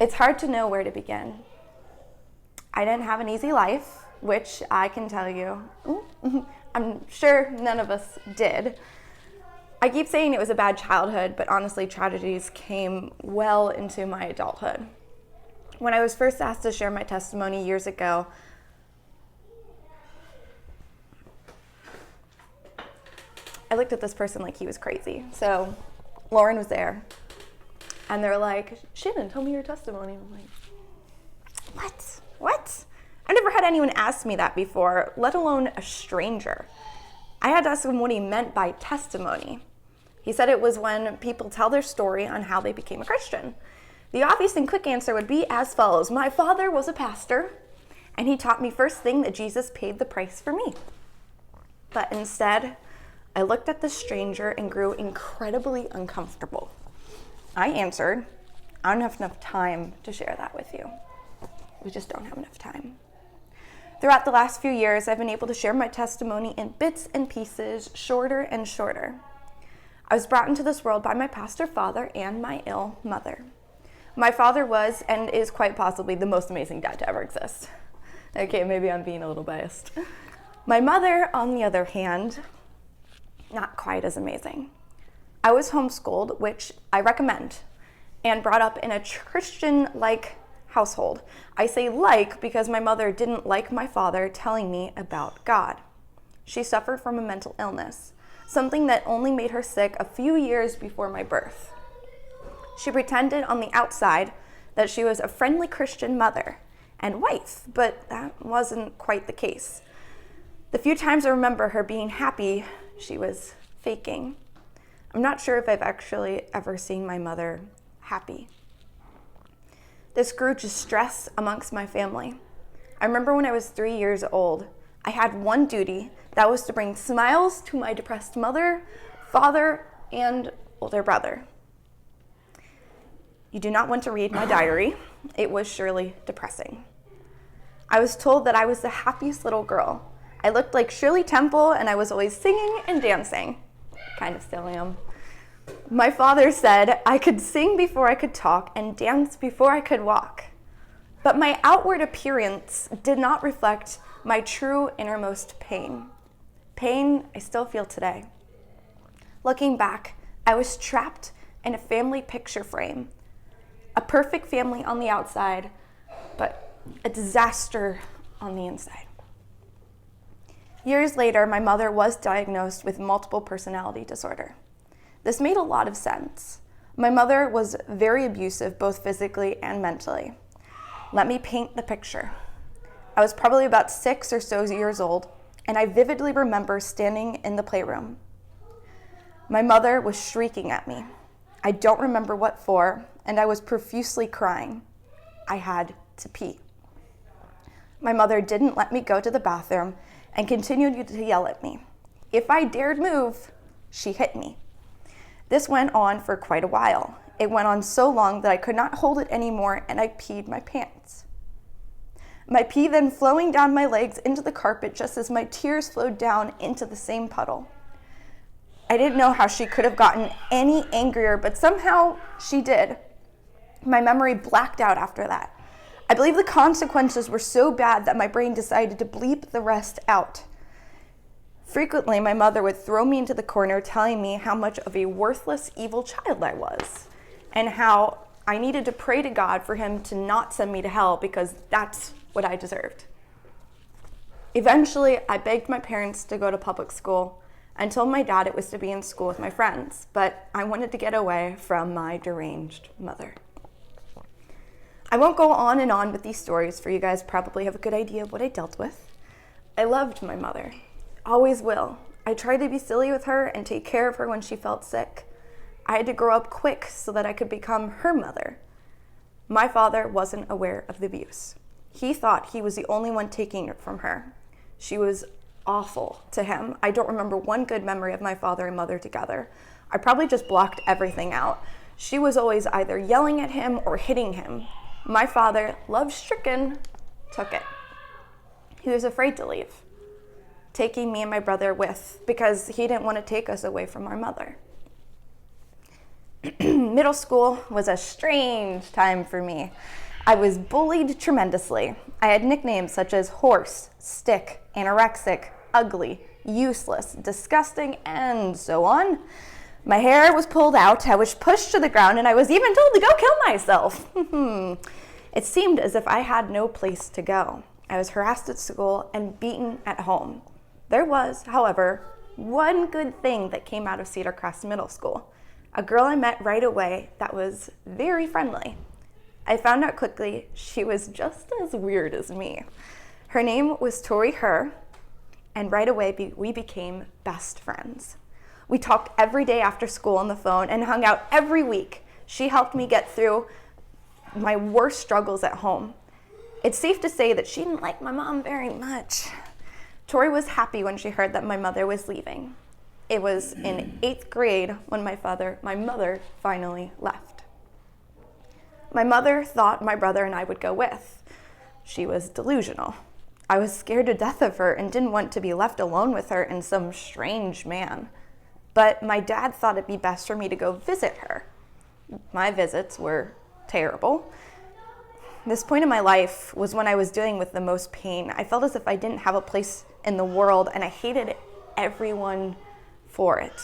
It's hard to know where to begin. I didn't have an easy life, which I can tell you, I'm sure none of us did. I keep saying it was a bad childhood, but honestly, tragedies came well into my adulthood. When I was first asked to share my testimony years ago, I looked at this person like he was crazy. So Lauren was there, and they're like, Shannon, tell me your testimony. I'm like, what? I've never had anyone ask me that before, let alone a stranger. I had to ask him what he meant by testimony. He said it was when people tell their story on how they became a Christian. The obvious and quick answer would be as follows. My father was a pastor, and he taught me first thing that Jesus paid the price for me. But instead, I looked at the stranger and grew incredibly uncomfortable. I answered, I don't have enough time to share that with you. We just don't have enough time. Throughout the last few years, I've been able to share my testimony in bits and pieces, shorter and shorter. I was brought into this world by my pastor father and my ill mother. My father was and is quite possibly the most amazing dad to ever exist. Okay, maybe I'm being a little biased. My mother, on the other hand, not quite as amazing. I was homeschooled, which I recommend, and brought up in a Christian-like household. I say like because my mother didn't like my father telling me about God. She suffered from a mental illness, something that only made her sick a few years before my birth. She pretended on the outside that she was a friendly Christian mother and wife, but that wasn't quite the case. The few times I remember her being happy, she was faking. I'm not sure if I've actually ever seen my mother happy. This grew to stress amongst my family. I remember when I was 3 years old, I had one duty, that was to bring smiles to my depressed mother, father, and older brother. You do not want to read my diary. It was surely depressing. I was told that I was the happiest little girl. I looked like Shirley Temple, and I was always singing and dancing. Kind of still am. My father said I could sing before I could talk and dance before I could walk. But my outward appearance did not reflect my true innermost pain. Pain I still feel today. Looking back, I was trapped in a family picture frame. A perfect family on the outside, but a disaster on the inside. Years later, my mother was diagnosed with multiple personality disorder. This made a lot of sense. My mother was very abusive, both physically and mentally. Let me paint the picture. I was probably about 6 or so years old, and I vividly remember standing in the playroom. My mother was shrieking at me. I don't remember what for, and I was profusely crying. I had to pee. My mother didn't let me go to the bathroom and continued to yell at me. If I dared move, she hit me. This went on for quite a while. It went on so long that I could not hold it anymore, and I peed my pants. My pee then flowing down my legs into the carpet just as my tears flowed down into the same puddle. I didn't know how she could have gotten any angrier, but somehow she did. My memory blacked out after that. I believe the consequences were so bad that my brain decided to bleep the rest out. Frequently, my mother would throw me into the corner telling me how much of a worthless, evil child I was, and how I needed to pray to God for him to not send me to hell because that's what I deserved. Eventually, I begged my parents to go to public school and told my dad it was to be in school with my friends, but I wanted to get away from my deranged mother. I won't go on and on with these stories, for you guys probably have a good idea of what I dealt with. I loved my mother. Always will. I tried to be silly with her and take care of her when she felt sick. I had to grow up quick so that I could become her mother. My father wasn't aware of the abuse. He thought he was the only one taking it from her. She was awful to him. I don't remember one good memory of my father and mother together. I probably just blocked everything out. She was always either yelling at him or hitting him. My father, love-stricken, took it. He was afraid to leave, taking me and my brother with, because he didn't want to take us away from our mother. Middle school was a strange time for me. I was bullied tremendously. I had nicknames such as horse, stick, anorexic, ugly, useless, disgusting, and so on. My hair was pulled out, I was pushed to the ground, and I was even told to go kill myself. It seemed as if I had no place to go. I was harassed at school and beaten at home. There was, however, one good thing that came out of Cedar Crest Middle School. A girl I met right away that was very friendly. I found out quickly she was just as weird as me. Her name was Tori Herr, and right away we became best friends. We talked every day after school on the phone and hung out every week. She helped me get through my worst struggles at home. It's safe to say that she didn't like my mom very much. Tori was happy when she heard that my mother was leaving. It was in 8th grade when my mother finally left. My mother thought my brother and I would go with. She was delusional. I was scared to death of her and didn't want to be left alone with her and some strange man. But my dad thought it'd be best for me to go visit her. My visits were terrible. This point in my life was when I was dealing with the most pain. I felt as if I didn't have a place in the world, and I hated everyone for it.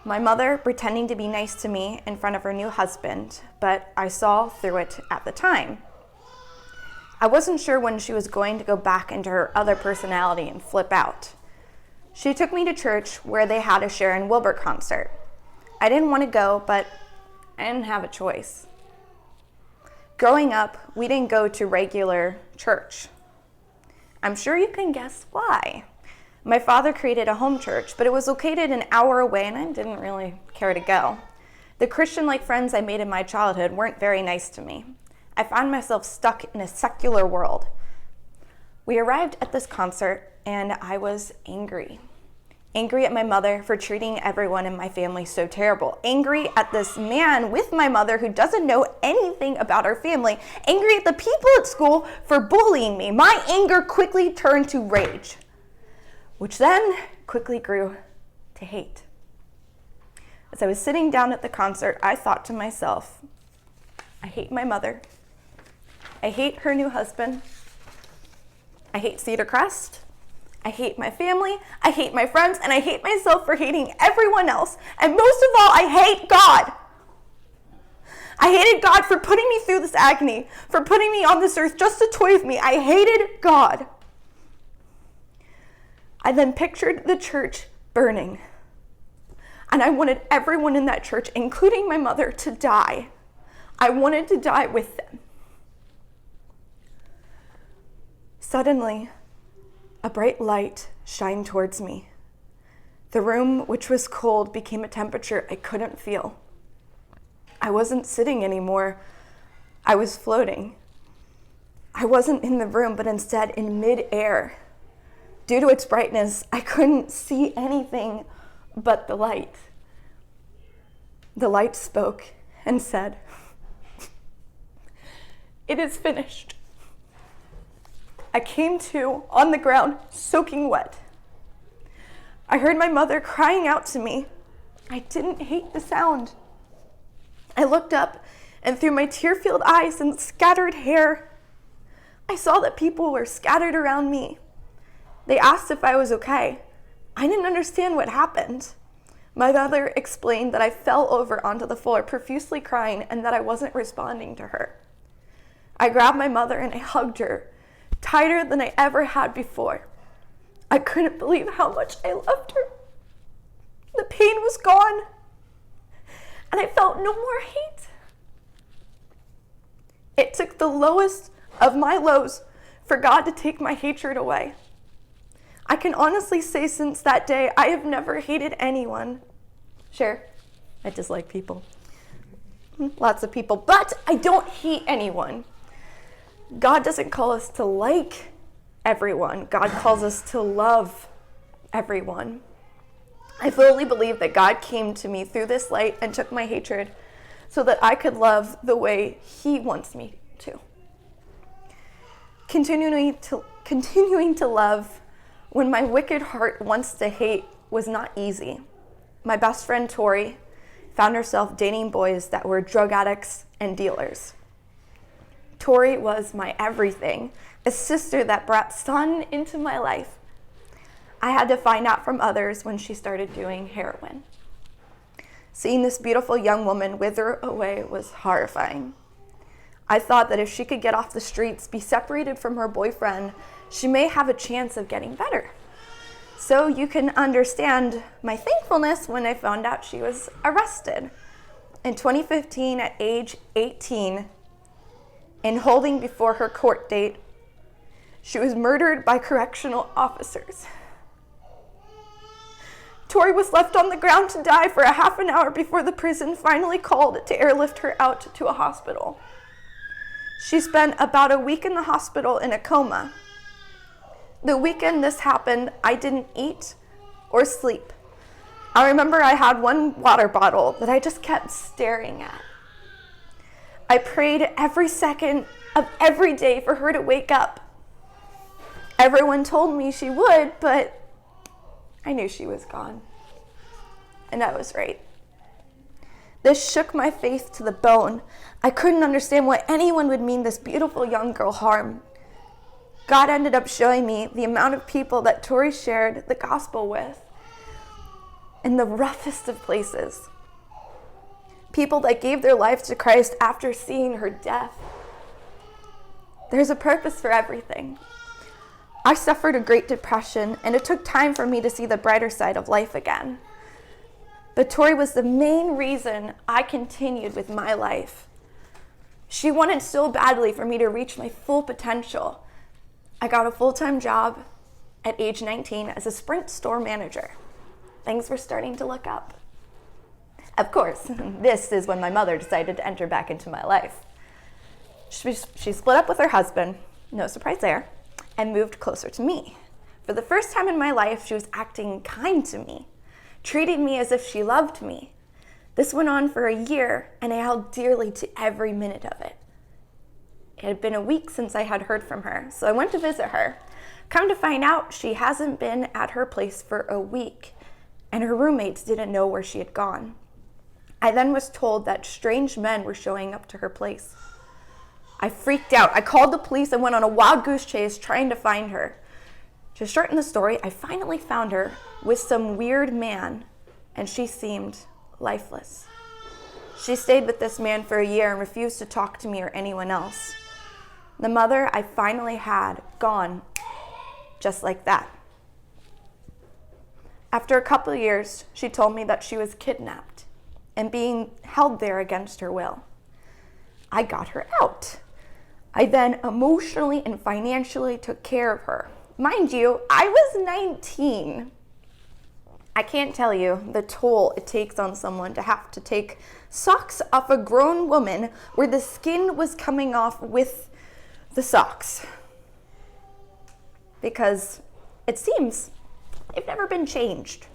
My mother pretending to be nice to me in front of her new husband, but I saw through it at the time. I wasn't sure when she was going to go back into her other personality and flip out. She took me to church where they had a Sharon Wilbur concert. I didn't want to go, but I didn't have a choice. Growing up, we didn't go to regular church. I'm sure you can guess why. My father created a home church, but it was located an hour away and I didn't really care to go. The Christian-like friends I made in my childhood weren't very nice to me. I found myself stuck in a secular world. We arrived at this concert and I was angry. Angry at my mother for treating everyone in my family so terrible. Angry at this man with my mother who doesn't know anything about our family. Angry at the people at school for bullying me. My anger quickly turned to rage, which then quickly grew to hate. As I was sitting down at the concert, I thought to myself, I hate my mother. I hate her new husband. I hate Cedar Crest. I hate my family, I hate my friends, and I hate myself for hating everyone else. And most of all, I hate God. I hated God for putting me through this agony, for putting me on this earth just to toy with me. I hated God. I then pictured the church burning. And I wanted everyone in that church, including my mother, to die. I wanted to die with them. Suddenly, a bright light shined towards me. The room, which was cold, became a temperature I couldn't feel. I wasn't sitting anymore. I was floating. I wasn't in the room, but instead in mid-air. Due to its brightness, I couldn't see anything but the light. The light spoke and said, "It is finished." I came to on the ground, soaking wet. I heard my mother crying out to me. I didn't hate the sound. I looked up, and through my tear-filled eyes and scattered hair, I saw that people were scattered around me. They asked if I was okay. I didn't understand what happened. My mother explained that I fell over onto the floor, profusely crying, and that I wasn't responding to her. I grabbed my mother and I hugged her, tighter than I ever had before. I couldn't believe how much I loved her. The pain was gone, and I felt no more hate. It took the lowest of my lows for God to take my hatred away. I can honestly say since that day, I have never hated anyone. Sure, I dislike people. Lots of people, but I don't hate anyone. God doesn't call us to like everyone. God calls us to love everyone. I fully believe that God came to me through this light and took my hatred so that I could love the way He wants me to. Continuing to love when my wicked heart wants to hate was not easy. My best friend Tori found herself dating boys that were drug addicts and dealers. Tori was my everything, a sister that brought sun into my life. I had to find out from others when she started doing heroin. Seeing this beautiful young woman wither away was horrifying. I thought that if she could get off the streets, be separated from her boyfriend, she may have a chance of getting better. So you can understand my thankfulness when I found out she was arrested. In 2015, at age 18, in holding before her court date, she was murdered by correctional officers. Tori was left on the ground to die for a half an hour before the prison finally called to airlift her out to a hospital. She spent about a week in the hospital in a coma. The weekend this happened, I didn't eat or sleep. I remember I had one water bottle that I just kept staring at. I prayed every second of every day for her to wake up. Everyone told me she would, but I knew she was gone. And I was right. This shook my faith to the bone. I couldn't understand why anyone would mean this beautiful young girl harm. God ended up showing me the amount of people that Tori shared the gospel with in the roughest of places. People that gave their lives to Christ after seeing her death. There's a purpose for everything. I suffered a great depression, and it took time for me to see the brighter side of life again. But Tori was the main reason I continued with my life. She wanted so badly for me to reach my full potential. I got a full-time job at age 19 as a Sprint store manager. Things were starting to look up. Of course, this is when my mother decided to enter back into my life. She split up with her husband, no surprise there, and moved closer to me. For the first time in my life, she was acting kind to me, treating me as if she loved me. This went on for a year, and I held dearly to every minute of it. It had been a week since I had heard from her, so I went to visit her. Come to find out, she hasn't been at her place for a week, and her roommates didn't know where she had gone. I then was told that strange men were showing up to her place. I freaked out. I called the police and went on a wild goose chase trying to find her. To shorten the story, I finally found her with some weird man, and she seemed lifeless. She stayed with this man for a year and refused to talk to me or anyone else. The mother I finally had gone just like that. After a couple of years, she told me that she was kidnapped and being held there against her will. I got her out. I then emotionally and financially took care of her. Mind you, I was 19. I can't tell you the toll it takes on someone to have to take socks off a grown woman where the skin was coming off with the socks. Because it seems they've never been changed.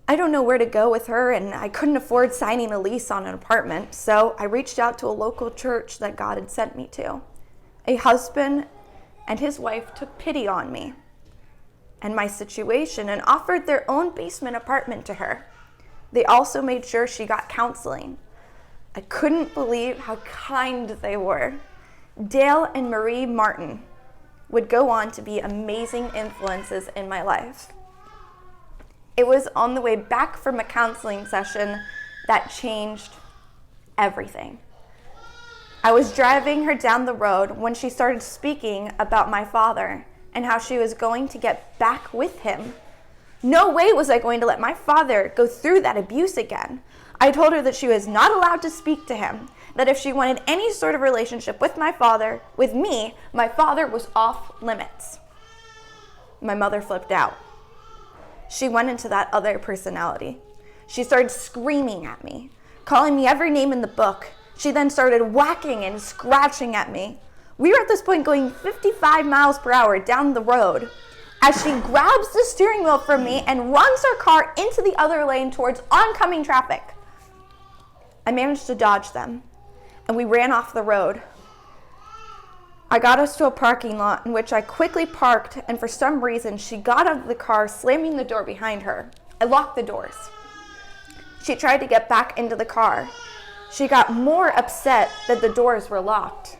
I don't know where to go with her, and I couldn't afford signing a lease on an apartment, so I reached out to a local church that God had sent me to. A husband and his wife took pity on me and my situation and offered their own basement apartment to her. They also made sure she got counseling. I couldn't believe how kind they were. Dale and Marie Martin would go on to be amazing influences in my life. It was on the way back from a counseling session that changed everything. I was driving her down the road when she started speaking about my father and how she was going to get back with him. No way was I going to let my father go through that abuse again. I told her that she was not allowed to speak to him, that if she wanted any sort of relationship with my father, with me, my father was off limits. My mother flipped out. She went into that other personality. She started screaming at me, calling me every name in the book. She then started whacking and scratching at me. We were at this point going 55 miles per hour down the road as she grabs the steering wheel from me and runs her car into the other lane towards oncoming traffic. I managed to dodge them, and we ran off the road. I got us to a parking lot in which I quickly parked, and for some reason, she got out of the car, slamming the door behind her. I locked the doors. She tried to get back into the car. She got more upset that the doors were locked.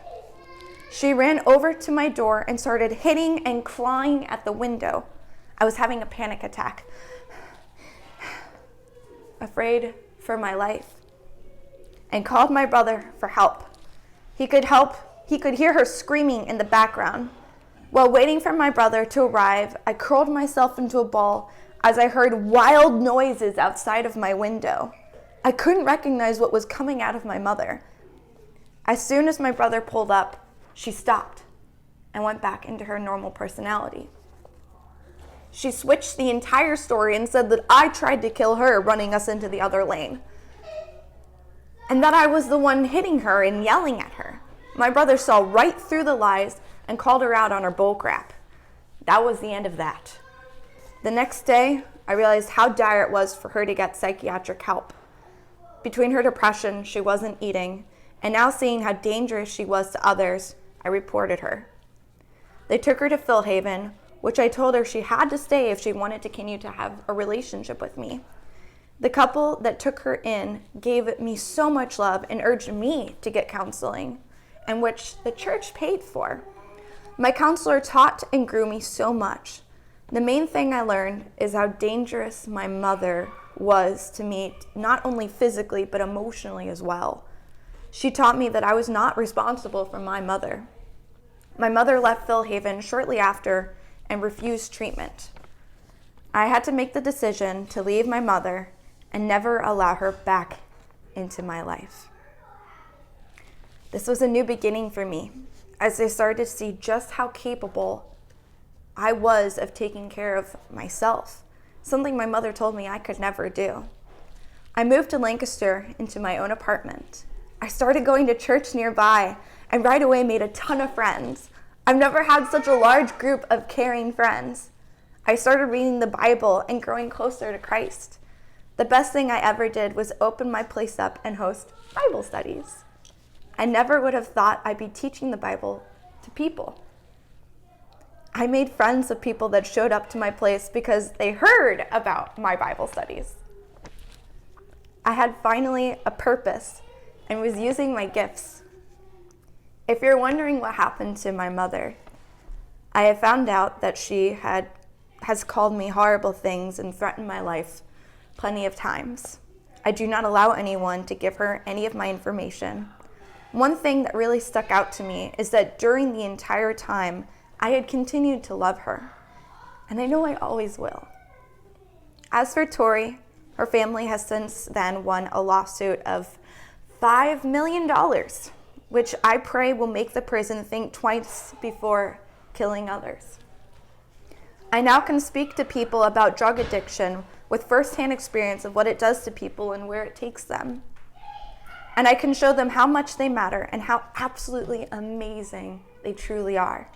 She ran over to my door and started hitting and clawing at the window. I was having a panic attack, afraid for my life, and called my brother for help. He could hear her screaming in the background. While waiting for my brother to arrive, I curled myself into a ball as I heard wild noises outside of my window. I couldn't recognize what was coming out of my mother. As soon as my brother pulled up, she stopped and went back into her normal personality. She switched the entire story and said that I tried to kill her, running us into the other lane, and that I was the one hitting her and yelling at her. My brother saw right through the lies and called her out on her bullcrap. That was the end of that. The next day, I realized how dire it was for her to get psychiatric help. Between her depression, she wasn't eating, and now seeing how dangerous she was to others, I reported her. They took her to Phil Haven, which I told her she had to stay if she wanted to continue to have a relationship with me. The couple that took her in gave me so much love and urged me to get counseling, and which the church paid for. My counselor taught and grew me so much. The main thing I learned is how dangerous my mother was to me, not only physically, but emotionally as well. She taught me that I was not responsible for my mother. My mother left Phil Haven shortly after and refused treatment. I had to make the decision to leave my mother and never allow her back into my life. This was a new beginning for me, as I started to see just how capable I was of taking care of myself, something my mother told me I could never do. I moved to Lancaster into my own apartment. I started going to church nearby and right away made a ton of friends. I've never had such a large group of caring friends. I started reading the Bible and growing closer to Christ. The best thing I ever did was open my place up and host Bible studies. I never would have thought I'd be teaching the Bible to people. I made friends with people that showed up to my place because they heard about my Bible studies. I had finally a purpose and was using my gifts. If you're wondering what happened to my mother, I have found out that she has called me horrible things and threatened my life plenty of times. I do not allow anyone to give her any of my information. One thing that really stuck out to me is that during the entire time, I had continued to love her, and I know I always will. As for Tori, her family has since then won a lawsuit of $5 million, which I pray will make the prison think twice before killing others. I now can speak to people about drug addiction with firsthand experience of what it does to people and where it takes them. And I can show them how much they matter and how absolutely amazing they truly are.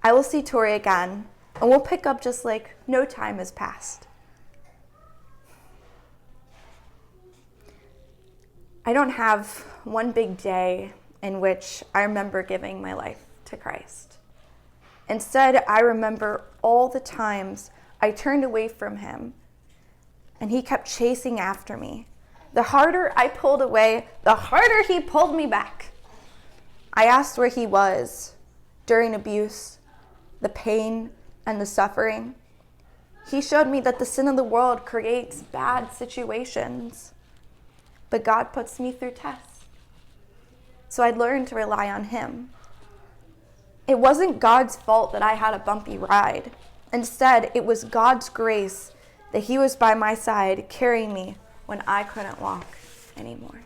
I will see Tori again, and we'll pick up just like no time has passed. I don't have one big day in which I remember giving my life to Christ. Instead, I remember all the times I turned away from him, and he kept chasing after me. The harder I pulled away, the harder he pulled me back. I asked where he was during abuse, the pain, and the suffering. He showed me that the sin of the world creates bad situations, but God puts me through tests. So I learned to rely on him. It wasn't God's fault that I had a bumpy ride. Instead, it was God's grace that he was by my side, carrying me when I couldn't walk anymore.